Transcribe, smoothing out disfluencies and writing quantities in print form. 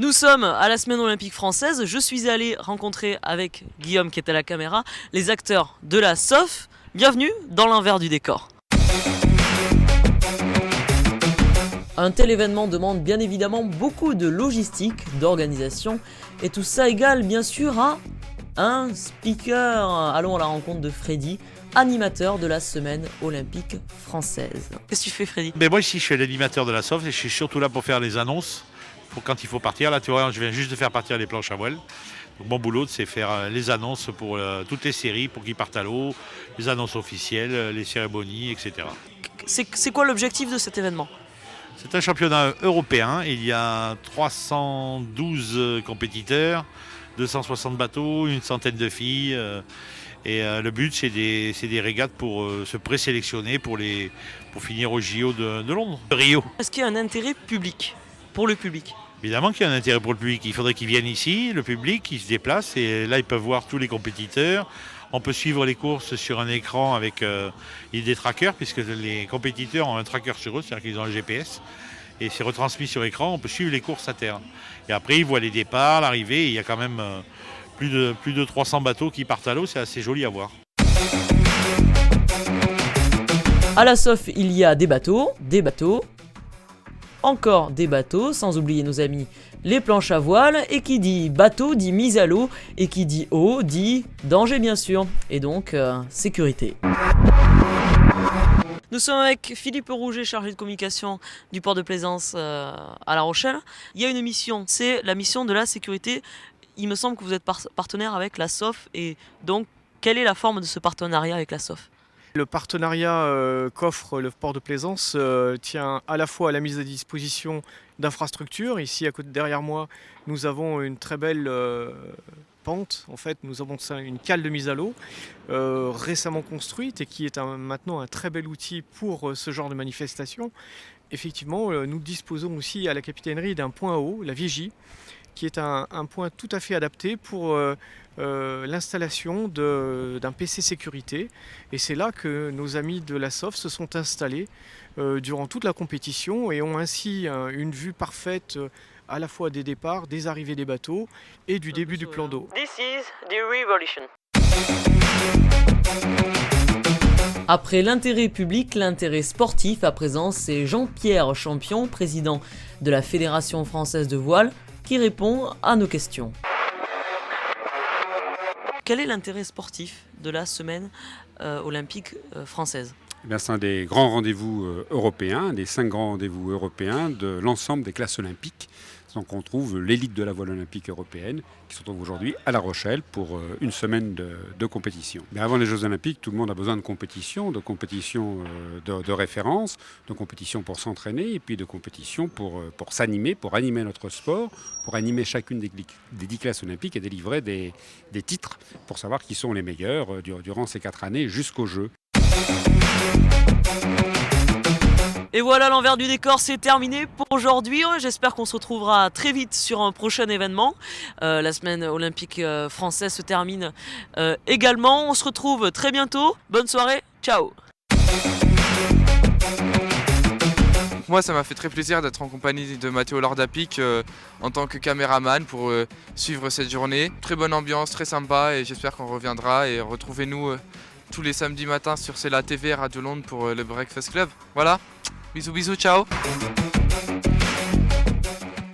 Nous sommes à la semaine olympique française. Je suis allé rencontrer avec Guillaume qui est à la caméra les acteurs de la SOF. Bienvenue dans l'envers du décor. Un tel événement demande bien évidemment beaucoup de logistique, d'organisation et tout ça égale bien sûr à un speaker. Allons à la rencontre de Freddy, animateur de la semaine olympique française. Qu'est-ce que tu fais, Freddy? Moi ici je suis l'animateur de la SOF et je suis surtout là pour faire les annonces pour quand il faut partir. Là tu vois, je viens juste de faire partir les planches à voile. Donc, mon boulot c'est faire les annonces pour toutes les séries pour qu'ils partent à l'eau, les annonces officielles, les cérémonies, etc. C'est quoi l'objectif de cet événement? C'est un championnat européen, il y a 312 compétiteurs, 260 bateaux, une centaine de filles. Et le but, c'est des régates pour se présélectionner pour finir au JO de Londres, de Rio. Est-ce qu'il y a un intérêt public pour le public? Évidemment qu'il y a un intérêt pour le public. Il faudrait qu'ils viennent ici, le public, ils se déplacent. Et là, ils peuvent voir tous les compétiteurs. On peut suivre les courses sur un écran avec des trackers, puisque les compétiteurs ont un tracker sur eux, c'est-à-dire qu'ils ont un GPS. Et c'est retransmis sur écran, on peut suivre les courses à terre. Et après, ils voient les départs, l'arrivée. Il y a quand même plus de 300 bateaux qui partent à l'eau, c'est assez joli à voir. À la SOF, il y a des bateaux, encore des bateaux, sans oublier nos amis les planches à voile, et qui dit bateau dit mise à l'eau, et qui dit eau dit danger bien sûr, et donc sécurité. Nous sommes avec Philippe Rouget, chargé de communication du port de Plaisance à La Rochelle. Il y a une mission, c'est la mission de la sécurité. Il me semble que vous êtes partenaire avec la SOF, et donc quelle est la forme de ce partenariat avec la SOF? Le partenariat qu'offre le port de Plaisance tient à la fois à la mise à disposition d'infrastructures. Ici, derrière moi, nous avons une très belle pente. En fait, nous avons une cale de mise à l'eau récemment construite et qui est maintenant un très bel outil pour ce genre de manifestation. Effectivement, nous disposons aussi à la capitainerie d'un point haut, la vigie, qui est un point tout à fait adapté pour l'installation d'un PC sécurité. Et c'est là que nos amis de la SOF se sont installés durant toute la compétition et ont ainsi une vue parfaite à la fois des départs, des arrivées des bateaux et du début du plan d'eau. This is the revolution. Après l'intérêt public, l'intérêt sportif, à présent, c'est Jean-Pierre Champion, président de la Fédération française de voile, qui répond à nos questions. Quel est l'intérêt sportif de la semaine olympique française? C'est un des grands rendez-vous européens, des 5 grands rendez-vous européens de l'ensemble des classes olympiques. Donc on trouve l'élite de la voile olympique européenne qui se retrouve aujourd'hui à La Rochelle pour une semaine de compétition. Mais avant les Jeux olympiques, tout le monde a besoin de compétition de référence, de compétition pour s'entraîner et puis de compétition pour s'animer, pour animer notre sport, pour animer chacune des 10 classes olympiques et délivrer des titres pour savoir qui sont les meilleurs durant ces 4 années jusqu'aux Jeux. Et voilà, l'envers du décor, c'est terminé pour aujourd'hui. J'espère qu'on se retrouvera très vite sur un prochain événement. La semaine olympique française se termine également. On se retrouve très bientôt. Bonne soirée, ciao. Moi, ça m'a fait très plaisir d'être en compagnie de Matteo Lordapic en tant que caméraman pour suivre cette journée. Très bonne ambiance, très sympa et j'espère qu'on reviendra et retrouvez-nous tous les samedis matins sur CELA TV Radio Londres pour le Breakfast Club. Voilà. Bisous, bisous, ciao.